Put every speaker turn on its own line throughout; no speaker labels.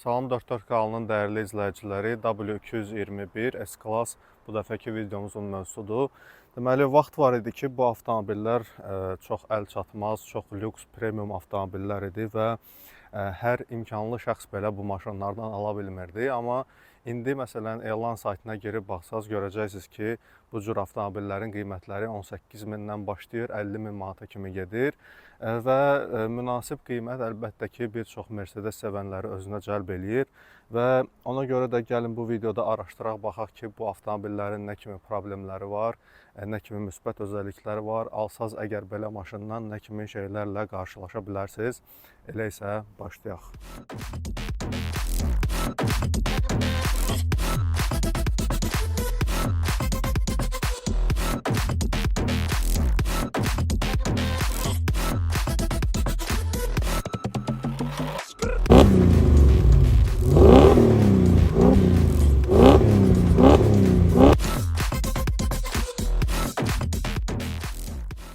Salam 44 kanalının dəyərli izləyiciləri, W221 S-Class bu dəfəki videomuzun mövzusudur. Deməli, vaxt var idi ki, bu avtomobillər çox əlçatmaz, çox lüks, premium avtomobillər idi və hər imkanlı şəxs belə bu maşınlardan ala bilmirdi. Amma indi məsələn elan saytına girib baxsaz görəcəksiniz ki, bu cür avtomobillərin qiymətləri 18 mindən başlayır, 50 min manata kimi gedir. Və münasib qiymət əlbəttə ki, bir çox Mercedes sevənləri özünə cəlb eləyir və ona görə də gəlin bu videoda araşdıraq, baxaq ki, bu avtomobillərin nə kimi problemləri var, nə kimi müsbət özəllikləri var, alsaz əgər belə maşından nə kimi şeylərlə qarşılaşa bilərsiniz. Elə isə başlayaq.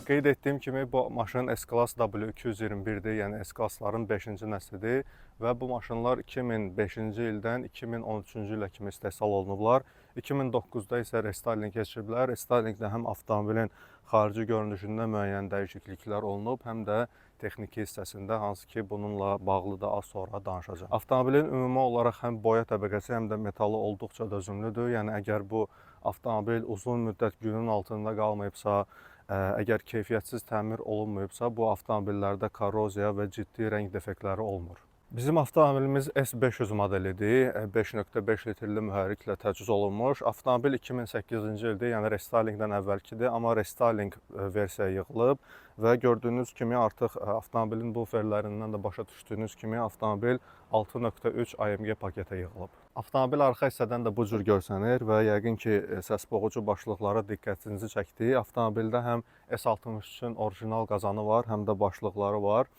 Qeyd etdiyim kimi bu maşın S-Class W221-dir, yəni S-Classların 5-ci nəslidir və bu maşınlar 2005-ci ildən 2013-cü ilə kimi istehsal olunublar. 2009-da isə restyling keçiriblər. Restylingdə həm avtomobilin xarici görünüşündə müəyyən dəyişikliklər olunub, həm də texniki hissəsində, hansı ki bununla bağlı da az sonra danışacağım. Avtomobilin ümumi olaraq həm boya təbəqəsi, həm də metalı olduqca dözümlüdür. Yəni əgər bu avtomobil uzun müddət günün altında qalmayıbsa, əgər keyfiyyətsiz təmir olunmayıbsa, bu avtomobillərdə korroziya və ciddi rəng defektləri olmur. Bizim avtomobilimiz S500 modelidir. 5.5 litrli mühərriklə təchiz olunmuş. Avtomobil 2008-ci ildir, yəni restylingdən əvvəlkidir, amma restyling versiya yığılıb və gördüyünüz kimi artıq avtomobilin buferlərindən də başa düşdüyünüz kimi avtomobil 6.3 AMG paketə yığılıb. Avtomobil arxa hissədən də bu cür görsənir və yəqin ki, səs boğucu başlıqlara diqqətinizi çəkdi. Avtomobildə həm S63-ün orijinal qazanı var, həm də başlıqları var.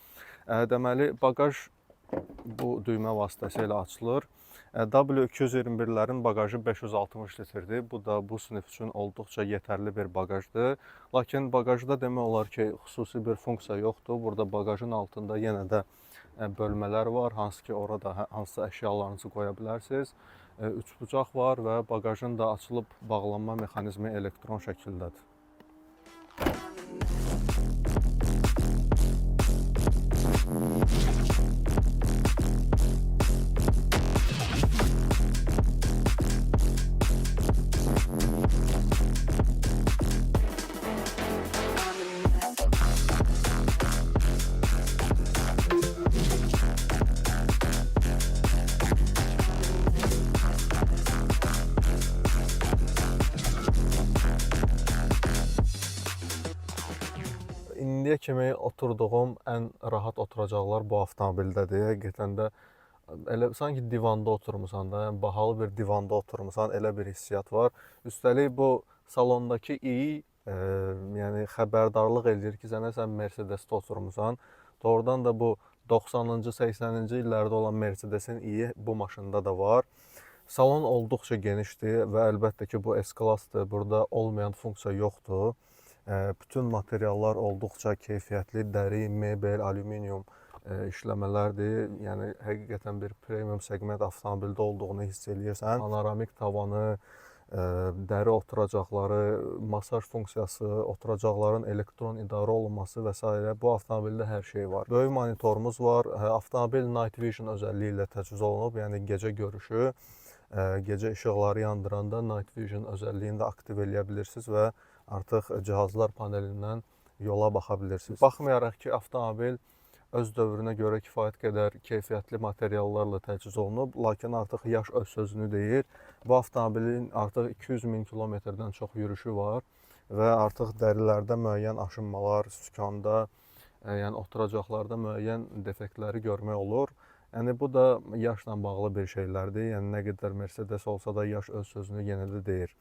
Deməli, bagaj bu düymə vasitəsilə açılır. W221-lərin bagajı 560 litrdir. Bu da bu sinif üçün olduqca yetərli bir bagajdır. Lakin bagajda demək olar ki, xüsusi bir funksiya yoxdur. Burada bagajın altında yenə də bölmələr var, hansı ki orada hansısa əşyalarınızı qoya bilərsiniz. Üçbucaq var və bagajın da açılıb bağlanma mexanizmi elektron şəkildədir. İndiyə kimi oturduğum ən rahat oturacaqlar bu avtomobildədir. Həqiqətən də elə sanki divanda oturmusan da, yəni bahalı bir divanda oturmusan, elə bir hissiyat var. Üstəlik bu salondakı iyi, yəni xəbərdarlıq edir ki, sən Mercedesdə oturmusan. Doğrudan da bu 90-cı, 80-ci illərdə olan Mercedesin iyi bu maşında da var. Salon olduqca genişdir və əlbəttə ki, bu S-Classdır. Burada olmayan funksiya yoxdur. Bütün materiallar olduqca keyfiyyətli, dəri, mebel, alüminium işləmələrdir. Yəni həqiqətən bir premium segment avtomobildə olduğunu hiss eləyirsən. Panoramik tavanı, dəri oturacaqları, masaj funksiyası, oturacaqların elektron idarə olunması və s. Bu avtomobildə hər şey var. Böyük monitorumuz var. Avtomobil Night Vision özəlliyi ilə təchiz olunub, yəni gecə görüşü. Gecə işıqları yandıranda Night Vision özəlliyini də aktiv eləyə bilirsiniz və artıq cihazlar panelindən yola baxa bilirsiniz. Baxmayaraq ki, avtomobil öz dövrünə görə kifayət qədər keyfiyyətli materiallarla təchiz olunub, lakin artıq yaş öz sözünü deyir. Bu avtomobilin artıq 200 min kilometrdən çox yürüşü var və artıq dərilərdə müəyyən aşınmalar, sükanda, yəni oturacaqlarda müəyyən defektləri görmək olur. Yəni bu da yaşla bağlı bir şeylərdir. Yəni nə qədər Mercedes olsa da yaş öz sözünü yenə də deyir.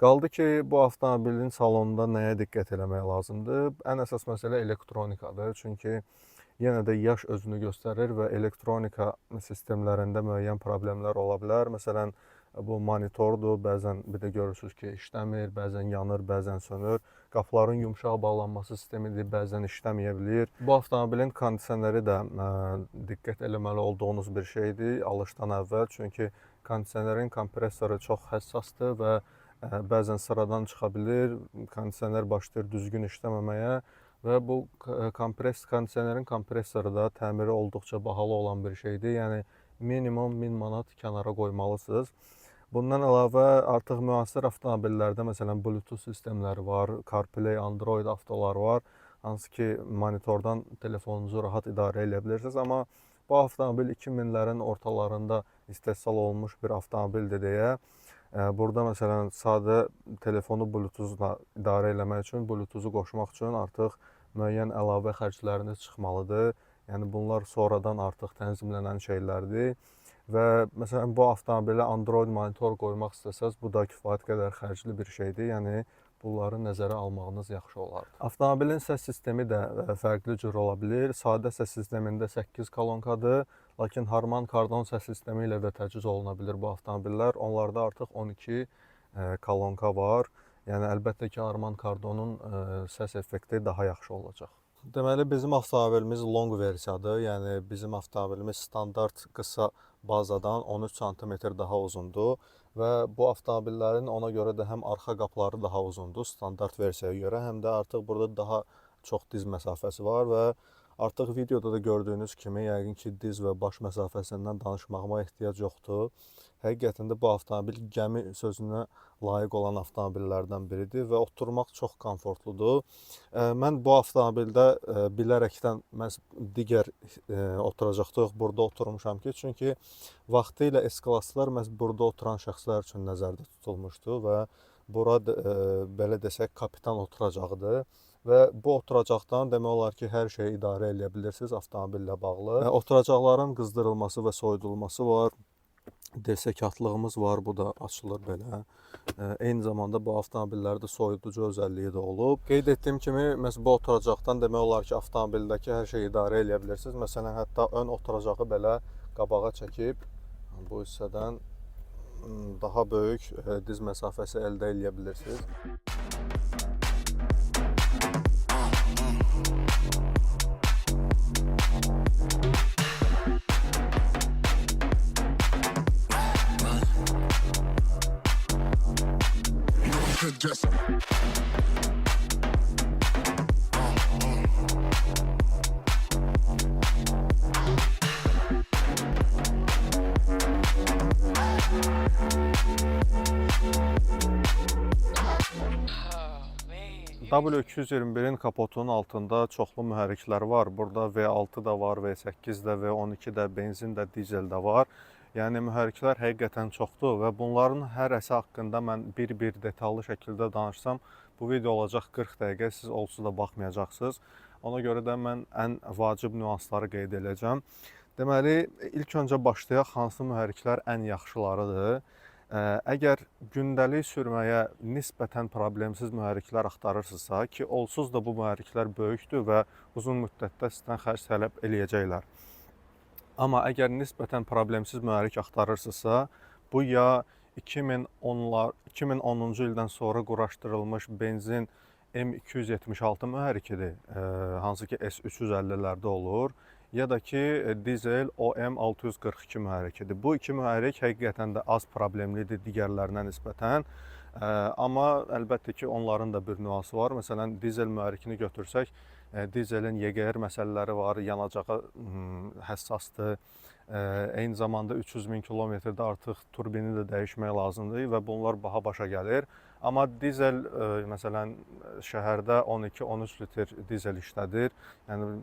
Qaldı ki, bu avtomobilin salonunda nəyə diqqət eləmək lazımdır? Ən əsas məsələ elektronikadır. Çünki yenə də yaş özünü göstərir və elektronika sistemlərində müəyyən problemlər ola bilər. Məsələn, bu monitordur, bəzən bir də görürsünüz ki, işləmir, bəzən yanır, bəzən sönür. Qapıların yumşaq bağlanması sistemidir, bəzən işləməyə bilir. Bu avtomobilin kondisioneri də diqqət eləməli olduğunuz bir şeydir alışdan əvvəl. Çünki kondisionerin kompressoru çox həssasdır və bəzən sıradan çıxa bilir. Kondisioner başlayır düzgün işləməməyə və bu kondisionerin kompressoru da təmiri olduqca bahalı olan bir şeydir. Yəni minimum 1000 manat kənara qoymalısınız. Bundan əlavə artıq müasir avtomobillərdə məsələn Bluetooth sistemləri var, CarPlay, Android avtolar var, hansı ki monitordan telefonunuzu rahat idarə edə bilirsiniz. Amma bu avtomobil 2000-lərin ortalarında istehsal olunmuş bir avtomobildir deyə burada məsələn sadə telefonu Bluetooth-la idarə eləmək üçün, Bluetooth-u qoşmaq üçün artıq müəyyən əlavə xərcləriniz çıxmalıdır. Yəni bunlar sonradan artıq tənzimlənən şeylərdir. Və məsələn bu avtomobilə Android monitor qoymaq istəsəz, bu da kifayət qədər xərcli bir şeydir. Yəni bunları nəzərə almağınız yaxşı olardı. Avtomobilin səs sistemi də fərqli cür ola bilir. Sadə səs sistemində 8 kolonkadır, lakin Harman Kardon səs sistemi ilə də təchiz oluna bilir bu avtomobillər. Onlarda artıq 12 kolonka var. Yəni əlbəttə ki, Harman Kardonun səs effekti daha yaxşı olacaq. Deməli, bizim avtomobilimiz long versiyadır. Yəni bizim avtomobilimiz standart qısa bazadan 13 sm daha uzundur və bu avtomobillərin ona görə də həm arxa qapıları daha uzundur standart versiyaya görə, həm də artıq burada daha çox diz məsafəsi var və artıq videoda da gördüyünüz kimi yəqin ki diz və baş məsafəsindən danışmağıma ehtiyac yoxdur. Həqiqətən də bu avtomobil gəmi sözünə layiq olan avtomobillərdən biridir və oturmaq çox komfortludur. Mən bu avtomobildə bilərəkdən məhz digər oturacaqda yox, burada oturmuşam ki, çünki vaxtilə S-klasslar məhz burada oturan şəxslər üçün nəzərdə tutulmuşdu və bura belə desək kapitan oturacaqdır. Və bu oturacaqdan demək olar ki, hər şeyi idarə edə bilirsiniz avtomobillə bağlı. Oturacaqların qızdırılması və soyudulması var. Desekatlığımız var, bu da açılır belə. Eyni zamanda bu avtomobillərdə soyuducu özəlliyi də olub. Qeyd etdiyim kimi, məhz bu oturacaqdan demək olar ki, avtomobildəki hər şeyi idarə edə bilirsiniz. Məsələn, hətta ön oturacağı belə qabağa çəkib bu hissədən daha böyük diz məsafəsi əldə edə bilirsiniz. W221-in kapotunun altında çoxlu mühərriklər var. Burada V6 da var, V8 də, V12 də, benzin də, dizel də var. Yəni mühərriklər həqiqətən çoxdur və bunların hərəsi haqqında mən bir-bir detallı şəkildə danışsam, bu video olacaq 40 dəqiqə, siz onsuz da baxmayacaqsınız. Ona görə də mən ən vacib nüansları qeyd edəcəm. Deməli, ilk öncə başlayaq hansı mühərriklər ən yaxşılarıdır. Əgər gündəlik sürməyə nisbətən problemsiz mühərriklər axtarırsınızsa ki, onsuz da bu mühərriklər böyükdür və uzun müddətdə sizdən xərc tələb eləyəcəklər. Amma əgər nisbətən problemsiz mühərrik axtarırsınızsa, bu ya 2010-cu ildən sonra quraşdırılmış benzin M276 mühərrikidir, hansı ki S350-lərdə olur, ya da ki dizel OM642 mühərrikidir. Bu iki mühərrik həqiqətən də az problemlidir digərlərinə nisbətən. Amma əlbəttə ki onların da bir nüansı var. Məsələn, dizel mühərrikini götürsək, dizelin YGR məsələləri var, yanacağa həssasdır. Eyni zamanda 300.000 kilometrdə artıq turbini də dəyişmək lazımdır və bunlar baha başa gəlir. Amma dizel, məsələn, şəhərdə 12-13 litr dizel işlədir. Yəni,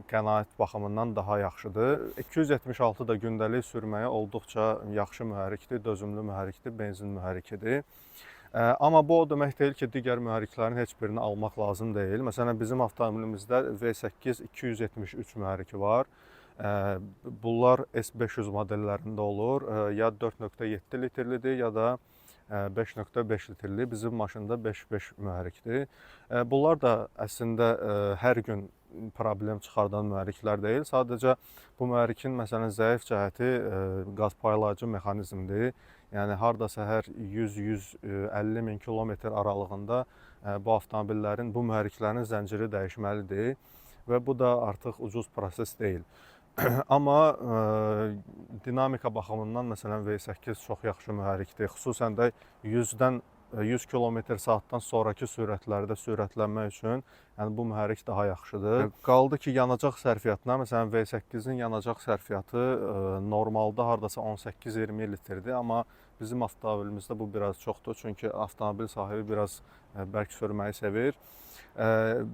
qənaət baxımından daha yaxşıdır. 276 da gündəlik sürməyə olduqca yaxşı mühərrikdir, dözümlü mühərrikdir, benzin mühərrikidir. Amma bu o demək deyil ki, digər mühərriklərin heç birini almaq lazım deyil. Məsələn, bizim avtomobilimizdə V8 273 mühərriki var. Bunlar S500 modellərində olur. Ya 4.7 litrlidir, ya da 5.5 litrli. Bizim maşında 5.5 mühərrikdir. Bunlar da əslində hər gün problem çıxardan mühərriklər deyil. Sadəcə bu mühərrikin məsələn zəif cəhəti qaz paylayıcı mexanizmdir. Yəni hardasa hər 100-150 min kilometr aralığında bu avtomobillərin, bu mühərriklərin zənciri dəyişməlidir və bu da artıq ucuz proses deyil. Amma dinamika baxımından məsələn V8 çox yaxşı mühərrikdir. Xüsusən də 100 km/saatdan sonrakı sürətlərdə sürətlənmək üçün yəni bu mühərrik daha yaxşıdır. Qaldı ki, yanacaq sərfiyyatına, məsələn V8-in yanacaq sərfiyyatı normalda hardasa 18-20 litrdir, amma bizim avtomobilimizdə bu biraz çoxdur, çünki avtomobil sahibi biraz bərk sürməyi sevir.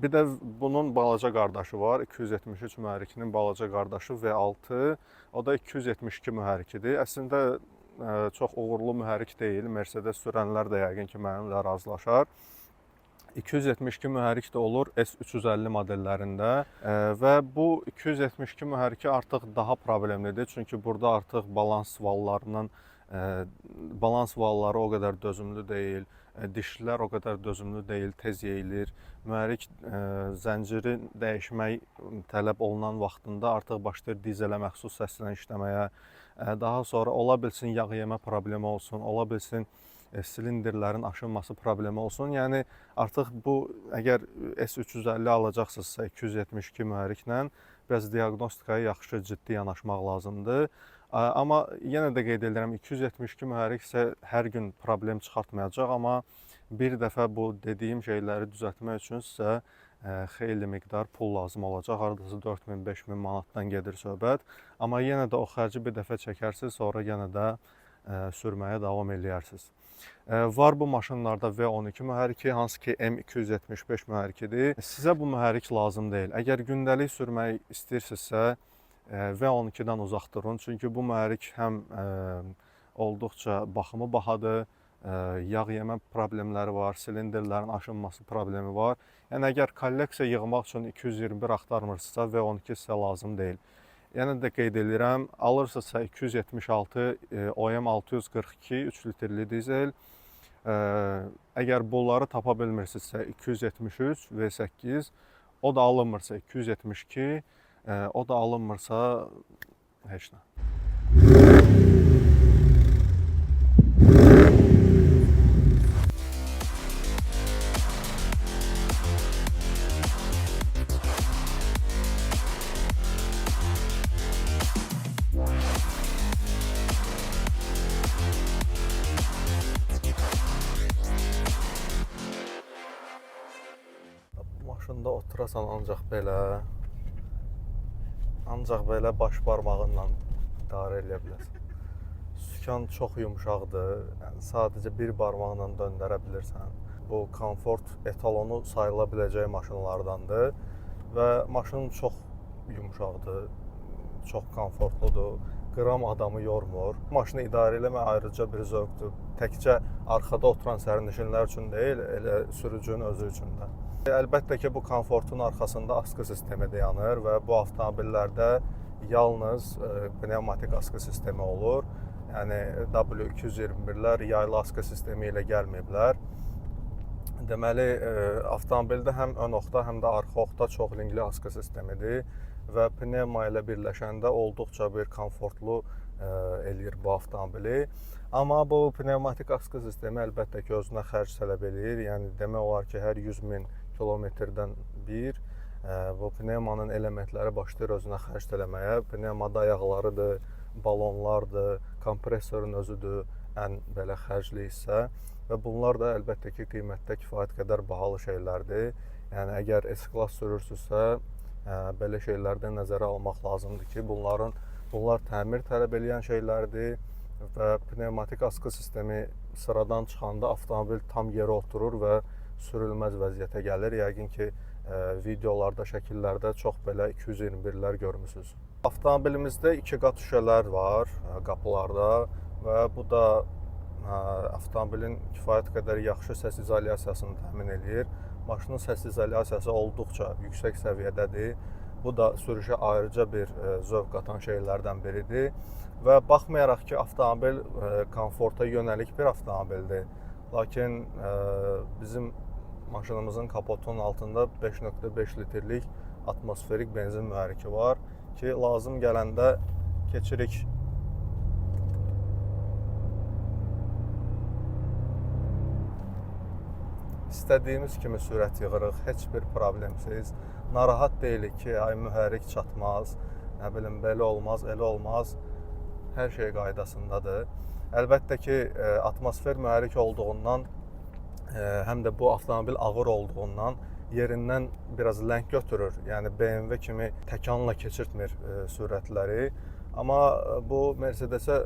Bir də bunun balaca qardaşı var, 273 mühərrikinin balaca qardaşı V6, o da 272 mühərrikidir. Əslində çox uğurlu mühərrik deyil, Mercedes sürənlər də yəqin ki, mənimlə razılaşar. 272 mühərrik də olur S350 modellərində və bu 272 mühərriki artıq daha problemlidir, çünki burada artıq balans valları o qədər dözümlü deyil, dişlilər o qədər dözümlü deyil, tez yeyilir. Mühərrik zənciri dəyişmək tələb olunan vaxtında artıq başlayır dizelə məxsus səslə işləməyə. Daha sonra ola bilsin yağ yemə problemi olsun, ola bilsin silindirlərin aşınması problemi olsun. Yəni artıq bu əgər S350 alacaqsınızsa 272 mühərriklə biraz diaqnostikaya yaxşı, ciddi yanaşmaq lazımdır. Amma yenə də qeyd edirəm, 272 mühərrik isə hər gün problem çıxartmayacaq, amma bir dəfə bu dediyim şeyləri düzəltmək üçün sizə xeyli miqdar pul lazım olacaq. Hardasa 4000-5000 manatdan gedir söhbət. Amma yenə də o xərci bir dəfə çəkərsiniz, sonra yenə də sürməyə davam eləyərsiniz. Var bu maşınlarda V12 mühərriki, hansı ki M275 mühərrikidir. Sizə bu mühərrik lazım deyil. Əgər gündəlik sürmək istəyirsinizsə, V12-dən uzaq durun. Çünki bu mühərrik həm olduqca baxımı bahadır, yağ yemə problemləri var, silindirlərin aşınması problemi var. Yəni əgər kolleksiya yığmaq üçün 221 axtarmırsınızsa, V12 sizə lazım deyil. Yəni də qeyd edirəm, alırsınızsa 276 OM 642 3 litrli dizel. Əgər bunları tapa bilmirsinizsə 273 V8, o da alınmırsa 272, o da alınmırsa heç nə. Maşında oturasan ancaq belə baş barmağınla idarə edə bilərsən. Sükan çox yumşaqdır, yəni sadəcə bir barmaqla döndərə bilirsən. Bu komfort etalonu sayıla biləcəyi maşınlardandır və maşın çox yumşaqdır, çox komfortludur, qram adamı yormur. Maşını idarə eləmək ayrıca bir zövqdür. Təkcə arxada oturan sərnişinlər üçün deyil, elə sürücünün özü üçün də. Əlbəttə ki, bu komfortun arxasında askı sistemi dayanır və bu avtomobillərdə yalnız pnevmatik askı sistemi olur. Yəni W221-lər yaylı askı sistemi ilə gəlməyiblər. Deməli, avtomobildə həm ön oxda, həm də arxa oxda çoxlinqli askı sistemidir və pnevma ilə birləşəndə olduqca bir komfortlu eləyir bu avtomobili. Amma bu pnevmatik askı sistemi əlbəttə ki, özünə xərc tələb eləyir. Yəni demək olar ki, hər 100 min kilometrdən bir bu pnevmanın elementləri başlayır özünə xərc eləməyə. Pnevmada ayaqlarıdır, balonlardır, kompresorun özüdür ən belə xərcli hissə və bunlar da əlbəttə ki, qiymətdə kifayət qədər bahalı şeylərdir. Yəni əgər S-Class sürürsünüzsə, belə şeylərdən nəzərə almaq lazımdır ki, bunlar təmir tələb eləyən şeylərdir və pnevmatik askı sistemi sıradan çıxanda avtomobil tam yerə oturur və sürülməz vəziyyətə gəlir. Yəqin ki, videolarda, şəkillərdə çox belə 221-lər görmüsünüz. Avtomobilimizdə 2 qat şüşələr var qapılarda və bu da avtomobilin kifayət qədər yaxşı səs izolyasiyasını təmin edir. Maşının səs izolyasiyası olduqca yüksək səviyyədədir. Bu da sürüşə ayrıca bir zövq qatan şeylərdən biridir. Və baxmayaraq ki, avtomobil komforta yönəlik bir avtomobildir. Lakin bizim maşınımızın kapotunun altında 5.5 litrlik atmosferik benzin mühərriki var ki, lazım gələndə keçirik. İstədiyimiz kimi sürət yığırıq, heç bir problemsiz. Narahat deyilik ki, ay mühərrik çatmaz, nə bilim, belə olmaz, elə olmaz. Hər şey qaydasındadır. Əlbəttə ki, atmosfer mühərrik olduğundan, həm də bu avtomobil ağır olduğundan yerindən biraz ləng götürür. Yəni BMW kimi təkanla keçirtmir sürətləri. Amma bu Mercedes-ə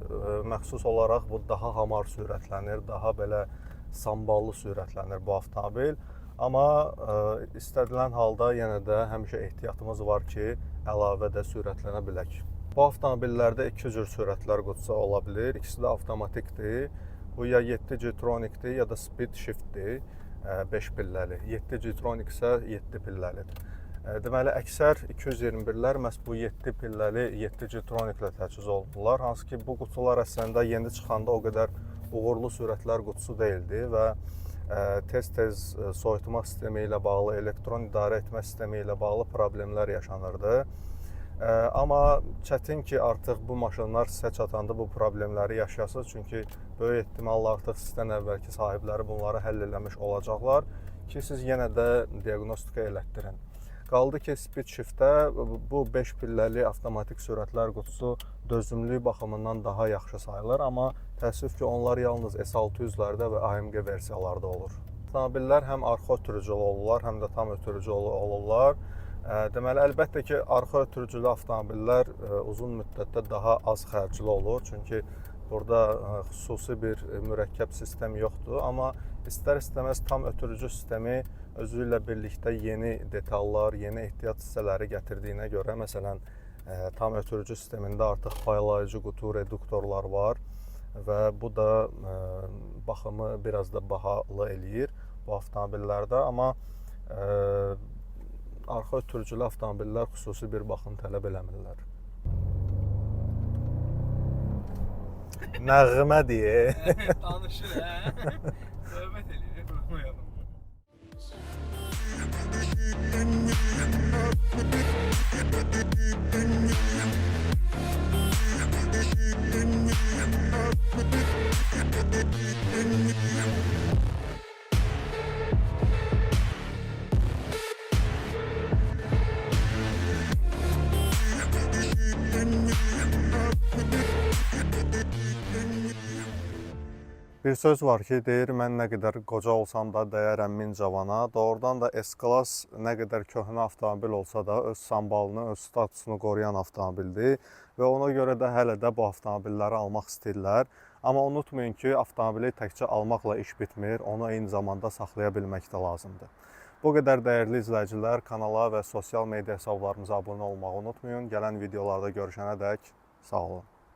məxsus olaraq bu daha hamar sürətlənir, daha belə samballı sürətlənir bu avtomobil. Amma istədilən halda yenə də həmişə ehtiyatımız var ki, əlavə də sürətlənə bilək. Bu avtomobillərdə iki cür sürətlər qutsa ola bilir. İkisi də avtomatikdir. Bu ya 7G Tronic-dir, ya da Speed Shift-dir, 5 pilləli. 7G Tronic isə 7 pilləlidir. Deməli, əksər 221-lər məhz bu 7 pilləli 7G Tronic-lə təchiz olunurlar. Hansı ki, bu qutular əslində yeni çıxanda o qədər uğurlu sürətlər qutusu deyildi və tez-tez soyutma sistemi ilə bağlı, elektron idarə etmə sistemi ilə bağlı problemlər yaşanırdı. Amma çətin ki, artıq bu maşınlar sizə çatanda bu problemləri yaşayasınız. Çünki böyük ehtimalla artıq sizdən əvvəlki sahibləri bunları həll eləmiş olacaqlar ki, siz yenə də diaqnostika elətdirin. Qaldı ki, Speed Shift-də bu 5 pilləli avtomatik sürətlər qutusu dözümlülük baxımından daha yaxşı sayılır. Amma təəssüf ki, onlar yalnız S600-lərdə və AMG versiyalarda olur. Avtomobillər həm arxa ötürücülü olurlar, həm də tam ötürücü olurlar. Deməli, əlbəttə ki, arxa ötürücülü avtomobillər uzun müddətdə daha az xərcli olur. Çünki burada xüsusi bir mürəkkəb sistem yoxdur. Amma istər-istəməz tam ötürücü sistemi özü ilə birlikdə yeni detallar, yeni ehtiyat hissələri gətirdiyinə görə, məsələn, tam ötürücü sistemində artıq paylayıcı qutu reduktorlar var və bu da baxımı biraz da bahalı eləyir bu avtomobillərdə. Amma arxa ötürücülü avtomobillər xüsusi bir baxım tələb eləmirlər. Nəğmədir.
Danışır, hə? Söhbət eləyir, bıraxmayalım.
Bir söz var ki, deyir, mən nə qədər qoca olsam da dəyərəm 1000 cavana. Doğrudan da S-Class nə qədər köhnə avtomobil olsa da öz sambalını, öz statusunu qoruyan avtomobildir və ona görə də hələ də bu avtomobilləri almaq istəyirlər. Amma unutmayın ki, avtomobili təkcə almaqla iş bitmir, onu eyni zamanda saxlaya bilmək də lazımdır. Bu qədər dəyərli izləyicilər, kanala və sosial media hesablarımıza abunə olmağı unutmayın. Gələn videolarda görüşənə dək sağ olun.